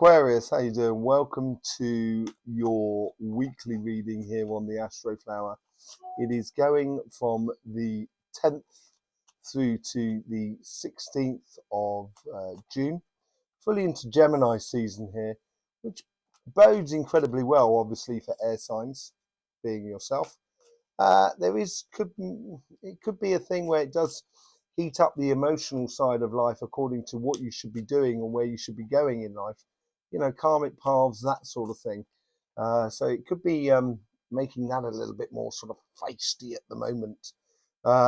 Aquarius, how you doing? Welcome to your weekly reading here on the Astroflower. It is going from the 10th through to the 16th of June, fully into Gemini season here, which bodes incredibly well, obviously, for air signs, being yourself. It could be a thing where it does heat up the emotional side of life according to what you should be doing and where you should be going in life. Karmic paths, that sort of thing. So it could be making that a little bit more sort of feisty at the moment.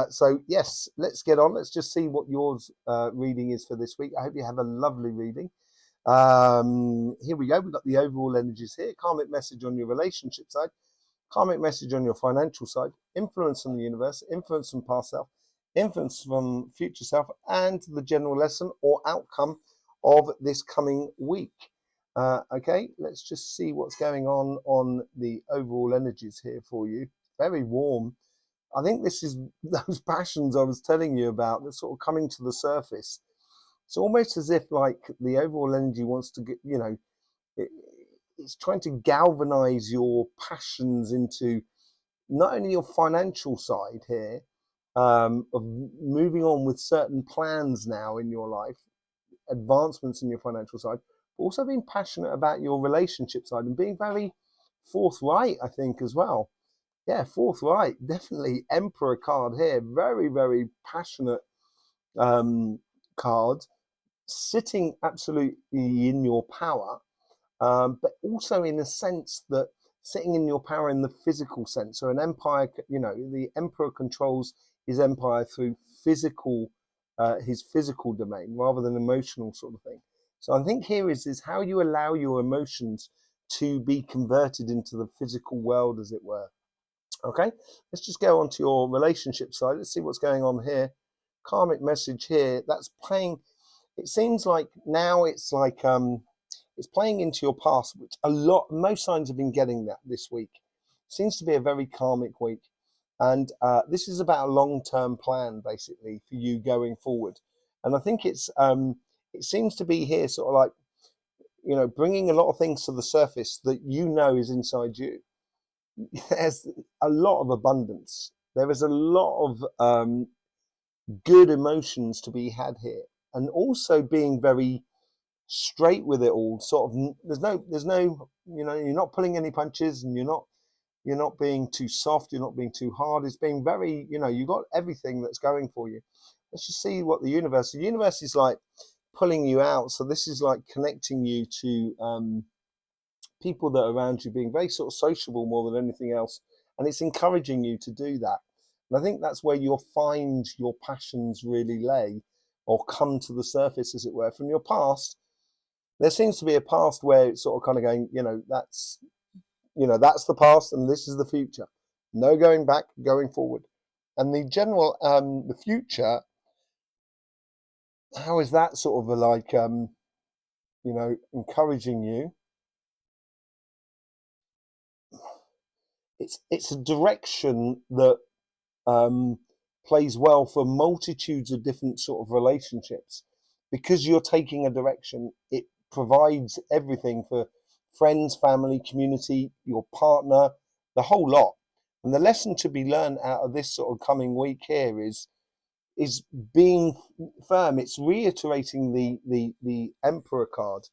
So yes, let's get on. Let's just see what yours reading is for this week. I hope you have a lovely reading. Here we go. We've got the overall energies here. Karmic message on your relationship side. Karmic message on your financial side. Influence from the universe. Influence from past self. Influence from future self. And the general lesson or outcome of this coming week. Okay, let's just see what's going on the overall energies here for you. Very warm. I think this is those passions I was telling you about that's sort of coming to the surface. It's almost as if like the overall energy wants to get, it's trying to galvanize your passions into not only your financial side here, of moving on with certain plans now in your life, advancements in your financial side, but also being passionate about your relationship side and being very forthright, I think, as well. Yeah, forthright, definitely. Emperor card here, very, very passionate card, sitting absolutely in your power, but also in a sense that sitting in your power in the physical sense. So an empire, the emperor controls his empire through his physical domain rather than emotional sort of thing. So I think here is how you allow your emotions to be converted into the physical world, as it were. Okay, let's just go on to your relationship side. Let's see what's going on here. Karmic message here. That's playing. It seems like now it's like it's playing into your past, which most signs have been getting that this week. Seems to be a very karmic week. And this is about a long-term plan, basically, for you going forward. And I think it seems to be here sort of like, bringing a lot of things to the surface that is inside you. There's a lot of abundance. There is a lot of good emotions to be had here. And also being very straight with it all. Sort of, there's no, you're not pulling any punches, and you're not being too soft, you're not being too hard. It's being very, you got everything that's going for you. Let's just see what the universe is like pulling you out. So this is like connecting you to people that are around you, being very sort of sociable more than anything else. And it's encouraging you to do that. And I think that's where you'll find your passions really lay or come to the surface, as it were, from your past. There seems to be a past where it's sort of kind of going, that's the past and this is the future. No going back, going forward. And the general, the future, how is that sort of like, encouraging you? It's a direction that plays well for multitudes of different sort of relationships. Because you're taking a direction, it provides everything for friends, family, community, your partner, the whole lot. And the lesson to be learned out of this sort of coming week here is being firm. It's reiterating the Emperor card,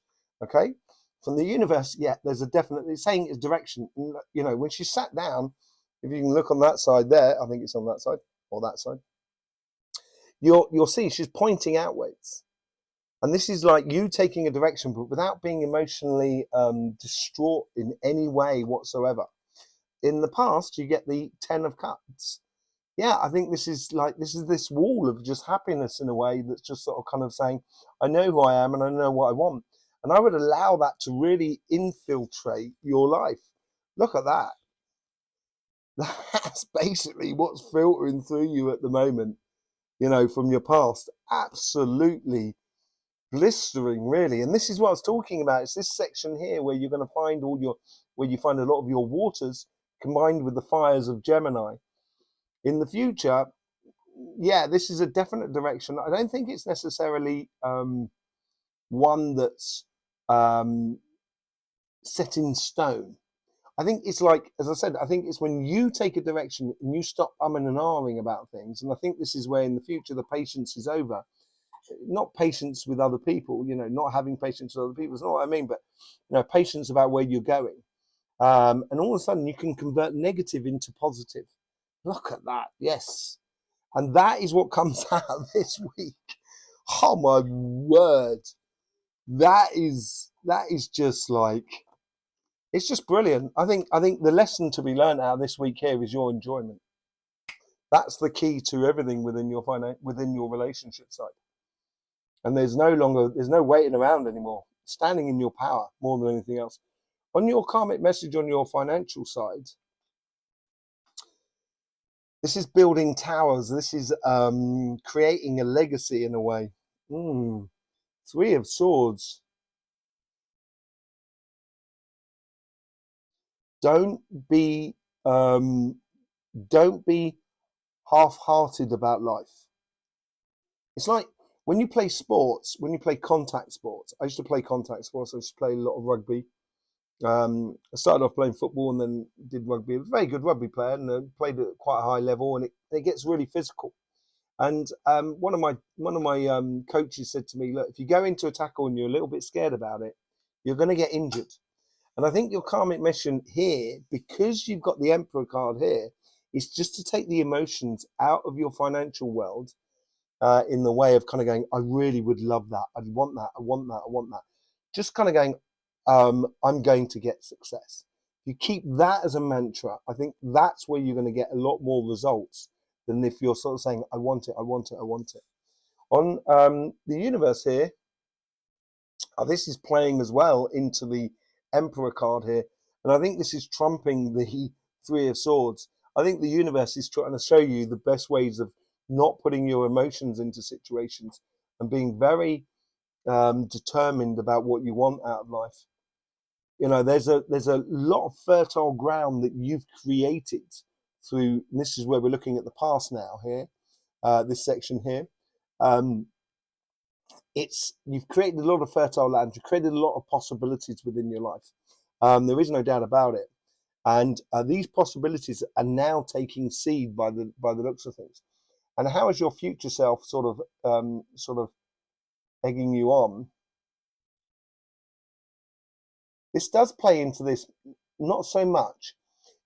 okay? From the universe, yeah, there's a definitely saying it's direction. When she sat down, if you can look on that side there, I think it's on that side or that side, you'll see she's pointing outwards. And this is like you taking a direction, but without being emotionally distraught in any way whatsoever. In the past, you get the 10 of Cups. Yeah, I think this is this wall of just happiness in a way that's just sort of kind of saying, I know who I am and I know what I want. And I would allow that to really infiltrate your life. Look at that. That's basically what's filtering through you at the moment, from your past. Absolutely blistering, really. And this is what I was talking about. It's this section here where you're going to find where you find a lot of your waters combined with the fires of Gemini. In the future, yeah, this is a definite direction. I don't think it's necessarily one that's set in stone. I think it's like, as I said, I think it's when you take a direction and you stop umming and ahhing about things. And I think this is where in the future the patience is over. Not patience with other people, not having patience with other people is not what I mean, but patience about where you're going. And all of a sudden you can convert negative into positive. Look at that, yes. And that is what comes out this week. Oh my word. That is just like, it's just brilliant. I think the lesson to be learned out this week here is your enjoyment. That's the key to everything within your relationship side. And there's no waiting around anymore. Standing in your power more than anything else. On your karmic message on your financial side, this is building towers. This is creating a legacy in a way. Three of Swords. Don't be half-hearted about life. It's like when you play sports, when you play contact sports. I used to play contact sports. I used to play a lot of rugby. I started off playing football and then did rugby. I was a very good rugby player and played at quite a high level, and it gets really physical. And one of my coaches said to me, look, if you go into a tackle and you're a little bit scared about it, you're going to get injured. And I think your karmic mission here, because you've got the Emperor card here, is just to take the emotions out of your financial world in the way of kind of going, I really would love that. I'd want that. I want that. I want that. Just kind of going, I'm going to get success. If you keep that as a mantra, I think that's where you're going to get a lot more results than if you're sort of saying, I want it, I want it, I want it. On the universe here, this is playing as well into the Emperor card here. And I think this is trumping the Three of Swords. I think the universe is trying to show you the best ways of not putting your emotions into situations and being very determined about what you want out of life. There's a lot of fertile ground that you've created through, and this is where we're looking at the past now here, this section here. You've created a lot of fertile land. You've created a lot of possibilities within your life. There is no doubt about it. And these possibilities are now taking seed by the looks of things. And how is your future self sort of egging you on? This does play into this, not so much.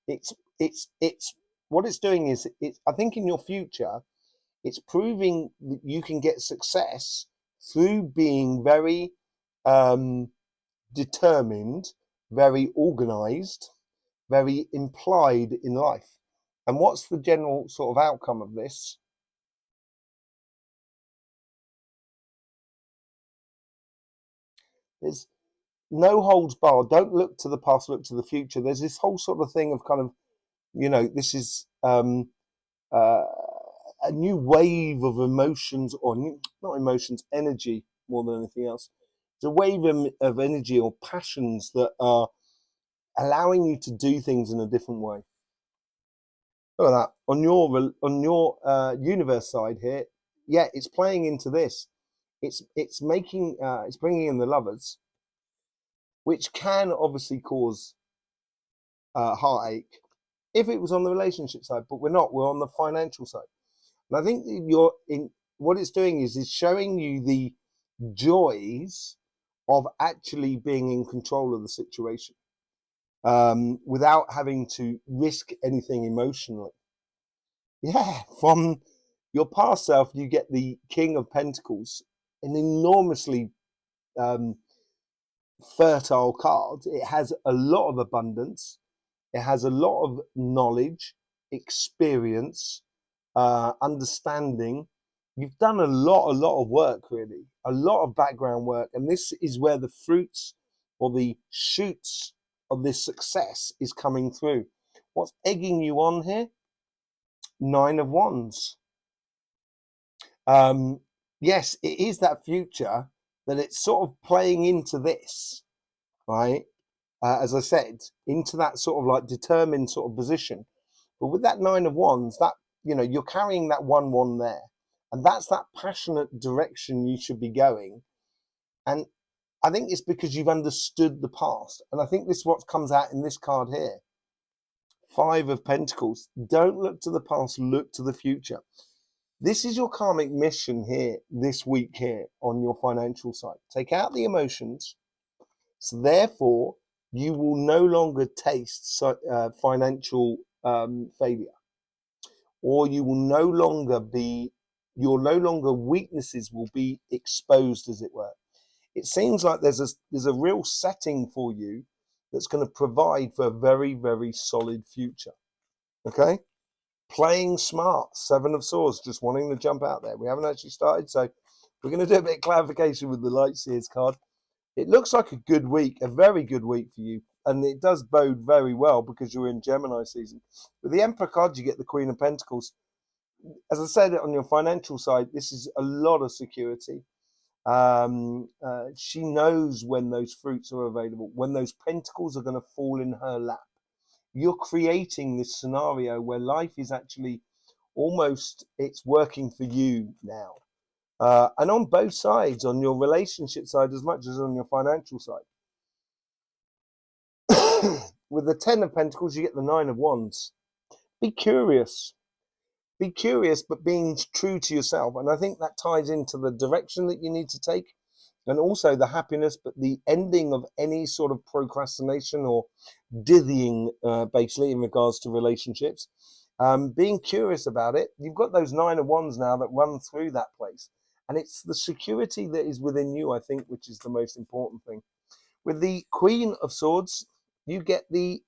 It's what it's doing is I think in your future, it's proving that you can get success through being very determined, very organized, very implied in life. And what's the general sort of outcome of this? There's no holds barred. Don't look to the past, look to the future. There's this whole sort of thing of kind of, this is a new wave of emotions, or not emotions, energy more than anything else. It's a wave of energy or passions that are allowing you to do things in a different way. Look at that. On your universe side here, yeah, it's playing into this. It's bringing in the Lovers, which can obviously cause heartache if it was on the relationship side, but we're not. We're on the financial side. And I think what it's doing is showing you the joys of actually being in control of the situation without having to risk anything emotionally. Yeah, from your past self, you get the King of Pentacles, an enormously fertile card. It has a lot of abundance. It has a lot of knowledge, experience, understanding. You've done a lot of work, really, a lot of background work, and this is where the fruits or the shoots of this success is coming through. What's egging you on here? 9 of Wands. Yes, it is that future that it's sort of playing into this, right? As I said, into that sort of like determined sort of position. But with that 9 of Wands, that you're carrying that 1-1 there, and that's that passionate direction you should be going. And I think it's because you've understood the past. And I think this is what comes out in this card here. 5 of Pentacles. Don't look to the past, look to the future. This is your karmic mission here, this week here on your financial side. Take out the emotions. So therefore, you will no longer taste financial failure. Or you will no longer weaknesses will be exposed, as it were. It seems like there's a real setting for you that's going to provide for a very, very solid future. Okay? Playing smart, 7 of Swords, just wanting to jump out there. We haven't actually started, so we're going to do a bit of clarification with the Light Seers card. It looks like a good week, a very good week for you, and it does bode very well because you're in Gemini season. With the Emperor card, you get the Queen of Pentacles. As I said, on your financial side, this is a lot of security. She knows when those fruits are available, when those pentacles are going to fall in her lap. You're creating this scenario where life is actually almost, it's working for you now. And on both sides, on your relationship side as much as on your financial side. With the 10 of Pentacles, you get the 9 of Wands. Be curious. Be curious, but being true to yourself. And I think that ties into the direction that you need to take, and also the happiness, but the ending of any sort of procrastination or dithying, basically, in regards to relationships. Being curious about it. You've got those 9 of Wands now that run through that place. And it's the security that is within you, I think, which is the most important thing. With the Queen of Swords, you get the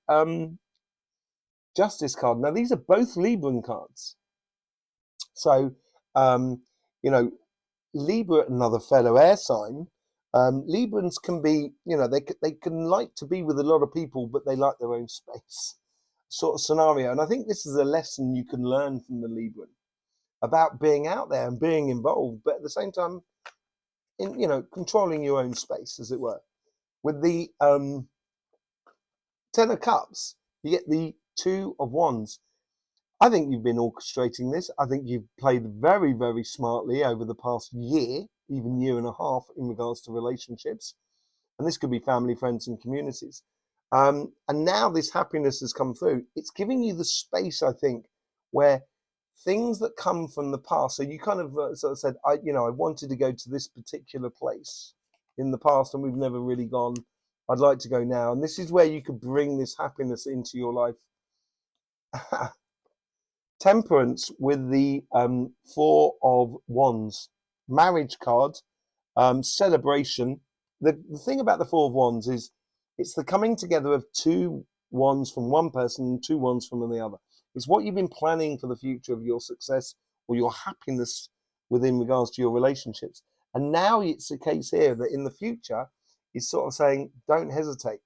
Justice card. Now, these are both Libran cards. So, Libra, another fellow air sign, Librans can be, they can like to be with a lot of people, but they like their own space sort of scenario. And I think this is a lesson you can learn from the Libran about being out there and being involved, but at the same time, controlling your own space, as it were. With the 10 of Cups, you get the 2 of Wands. I think you've been orchestrating this. I think you've played very, very smartly over the past year, even year and a half, in regards to relationships. And this could be family, friends, and communities. And now this happiness has come through. It's giving you the space, I think, where things that come from the past. So you kind of sort of said, I wanted to go to this particular place in the past, and we've never really gone. I'd like to go now. And this is where you could bring this happiness into your life. Temperance with the 4 of Wands. Marriage card. Celebration. The thing about the 4 of Wands is it's the coming together of 2 wands from one person and 2 wands from the other. It's what you've been planning for the future of your success or your happiness within regards to your relationships. And now it's a case here that in the future is sort of saying, don't hesitate.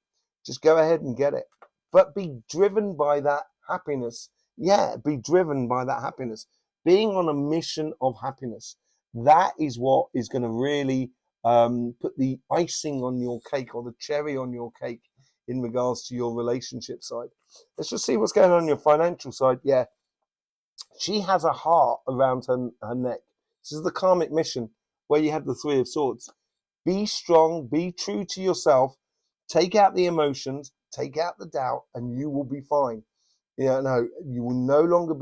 Just go ahead and get it. But be driven by that happiness. Yeah, be driven by that happiness. Being on a mission of happiness. That is what is going to really put the icing on your cake, or the cherry on your cake, in regards to your relationship side. Let's just see what's going on your financial side. Yeah, she has a heart around her neck. This is the karmic mission where you have the 3 of Swords. Be strong, be true to yourself, take out the emotions, take out the doubt, and you will be fine. You will no longer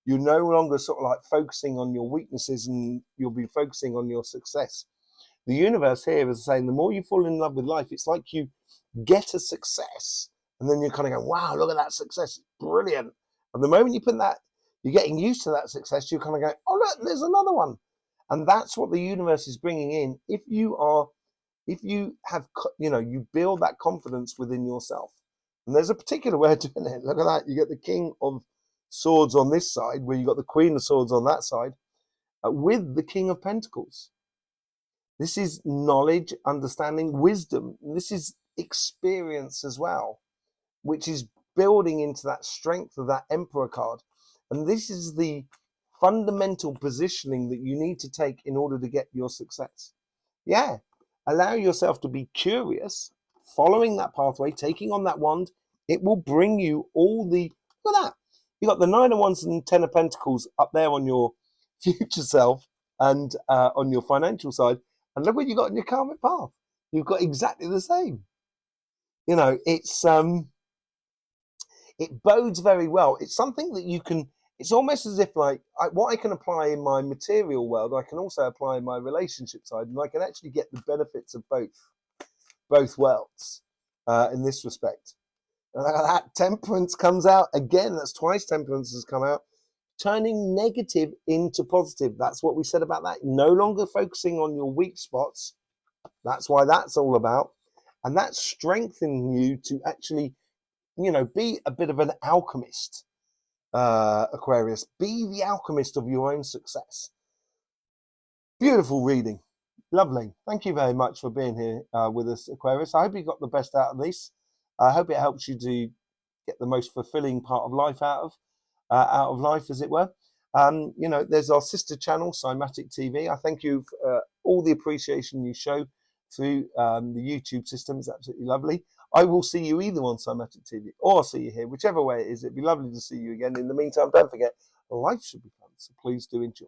you're no longer sort of like focusing on your weaknesses, and you'll be focusing on your success. The universe here is saying the more you fall in love with life, it's like you get a success and then you're kind of going, wow, look at that success, it's brilliant. And the moment you put that, you're getting used to that success, you're kind of going, oh look, there's another one. And that's what the universe is bringing in. If you build that confidence within yourself. And there's a particular way of doing it. Look at that. You get the King of Swords on this side, where you got the Queen of Swords on that side, with the King of Pentacles. This is knowledge, understanding, wisdom. This is experience as well, which is building into that strength of that Emperor card. And this is the fundamental positioning that you need to take in order to get your success. Yeah, allow yourself to be curious, following that pathway, taking on that wand. It will bring you all the, look at that. You got the 9 of Wands and 10 of Pentacles up there on your future self and on your financial side. And look what you got in your karmic path. You've got exactly the same. You know, it bodes very well. It's something that you can, it's almost as if like what I can apply in my material world, I can also apply in my relationship side, and I can actually get the benefits of both worlds in this respect. And that temperance comes out again. That's twice temperance has come out, turning negative into positive. That's what we said about that. No longer focusing on your weak spots. That's why that's all about. And that's strengthening you to actually, you know, be a bit of an alchemist, Aquarius. Be the alchemist of your own success. Beautiful reading. Lovely. Thank you very much for being here with us, Aquarius. I hope you got the best out of this. I hope it helps you to get the most fulfilling part of life out of life, as it were. You know, there's our sister channel, Cymatic TV. I thank you for all the appreciation you show through the YouTube system. It's absolutely lovely. I will see you either on Cymatic TV or I'll see you here, whichever way it is. It'd be lovely to see you again. In the meantime, don't forget, life should be fun, so please do enjoy.